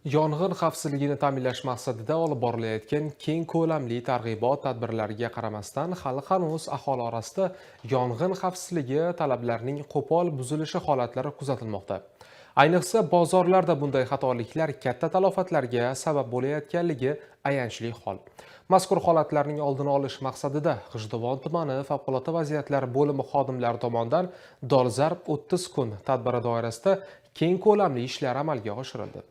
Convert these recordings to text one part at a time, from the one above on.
Yong'in xavfsizligini ta'minlash maqsadida olib borilayotgan keng ko'lamli targ'ibot tadbirlariga qaramasdan, hali hanuz aholi orasida yong'in xavfsizligi talablarining qo'pol buzilishi holatlari kuzatilmoqda. Ayniqsa, bozorlarda bunday xatoliklar katta talafotlarga sabab bo'layotganligi ayanchli hol. Mazkur holatlarning oldini olish maqsadida G'ijduvon tumani favqulodda vaziyatlar bo'limi xodimlari tomonidan Dolzarb 30 kun tadbiri doirasida keng ko'lamli ishlar amalga oshirildi.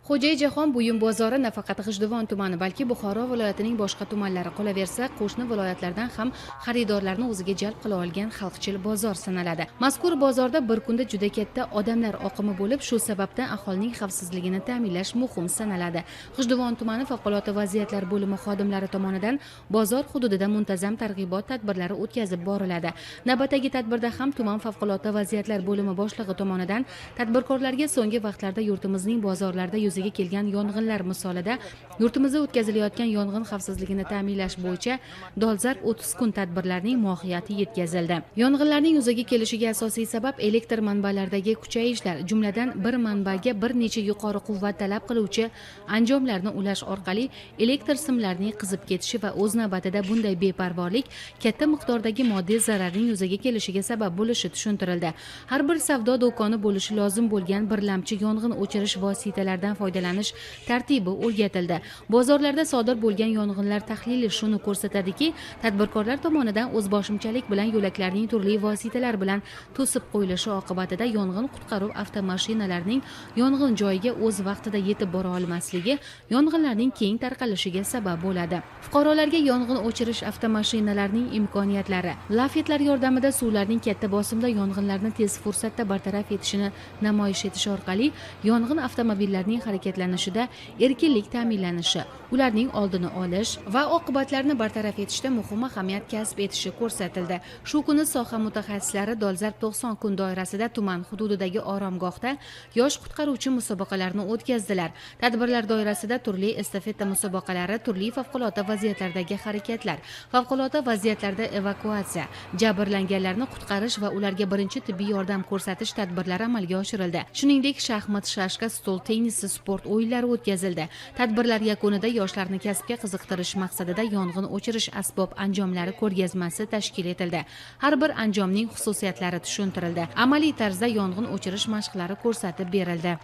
Xo'jayjahon buyum bozori nafaqat G'ijduvon tumani, balki Buxoro viloyatining boshqa tumanlari, qolaversa qo'shni viloyatlardan ham xaridorlarni o'ziga jalb qila olgan xalqchil bozor sanaladi. Mazkur bozorda bir kunda juda katta odamlar oqimi bo'lib, shu sababdan aholining xavfsizligini ta'minlash muhim sanaladi. G'ijduvon tumani favqulodda vaziyatlar bo'limi xodimlari tomonidan bozor hududida muntazam targ'ibot tadbirlari o'tkazib boriladi. Navbatdagi tadbirda ham tuman favqulodda vaziyatlar bo'limi boshlig'i tomonidan tadbirkorlarga so'nggi vaqtlarda yurtimizning bozorlarida yuzaga kelgan yong'inlar misolida yurtimizda o'tkazilayotgan yong'in xavfsizligini ta'minlash bo'yicha Dolzarb 30 kun tadbirlarining mohiyati yetkazildi. Yong'inlarning yuzaga kelishiga asosiy sabab elektr manbalaridagi kuchayishlar, jumladan bir manbaga bir necha yuqori quvvat talab qiluvchi anjomlarni ulash orqali elektr simlarining qizib ketishi va o'z navbatida bunday beparvolik katta miqdordagi moddiy zararning yuzaga kelishiga sabab bo'lishi tushuntirildi. Har bir savdo do'koni bo'lishi lozim bo'lgan birlamchi yong'in o'chirish vositalaridan foydalanish tartibi o'rgatildi. Bozorlarda sodir bo'lgan yong'inlar tahlili shuni ko'rsatadiki, tadbirkorlar tomonidan o'zboshimchalik bilan yo'laklarning turli vositalar bilan to'sib qo'yilishi oqibatida yong'in qutqaruv avtomashinalarining yong'in joyiga o'z vaqtida yetib bora olmasligi yong'inlarning keng tarqalishiga sabab bo'ladi. Fuqarolarga yong'in o'chirish avtomashinalarining imkoniyatlari, lafetlar yordamida suvlarning katta bosimda yong'inlarni tez fursatda bartaraf etishini namoyish etish orqali yong'in avtomobillarining harakatlanishida erkinlik ta'minlanishi, ularning oldini olish va oqibatlarni bartaraf etishda muhim ahamiyat kasb etishi ko'rsatildi. Shu kuni soha mutaxassislari Dolzarb 90 kun doirasida tuman hududidagi oromgohda yosh qutqaruvchi musobaqalarini o'tkazdilar. Tadbirlar doirasida turli estafeta musobaqalari, turli favqulodda vaziyatlardagi harakatlar, favqulodda vaziyatlarda evakuatsiya, jabrlanganlarni qutqarish va ularga birinchi tibbiy yordam ko'rsatish tadbirlari amalga oshirildi. Shuningdek, shaxmat, shashka, stol tennisi, sport o'yinlari o'tkazildi. Tadbirlar yakunida yoshlarni kasbga qiziqtirish maqsadida yong'in o'chirish asbob anjomlari ko'rgazmasi tashkil etildi. Har bir anjomning xususiyatlari tushuntirildi. Amaliy tarzda yong'in o'chirish mashqlari ko'rsatib berildi.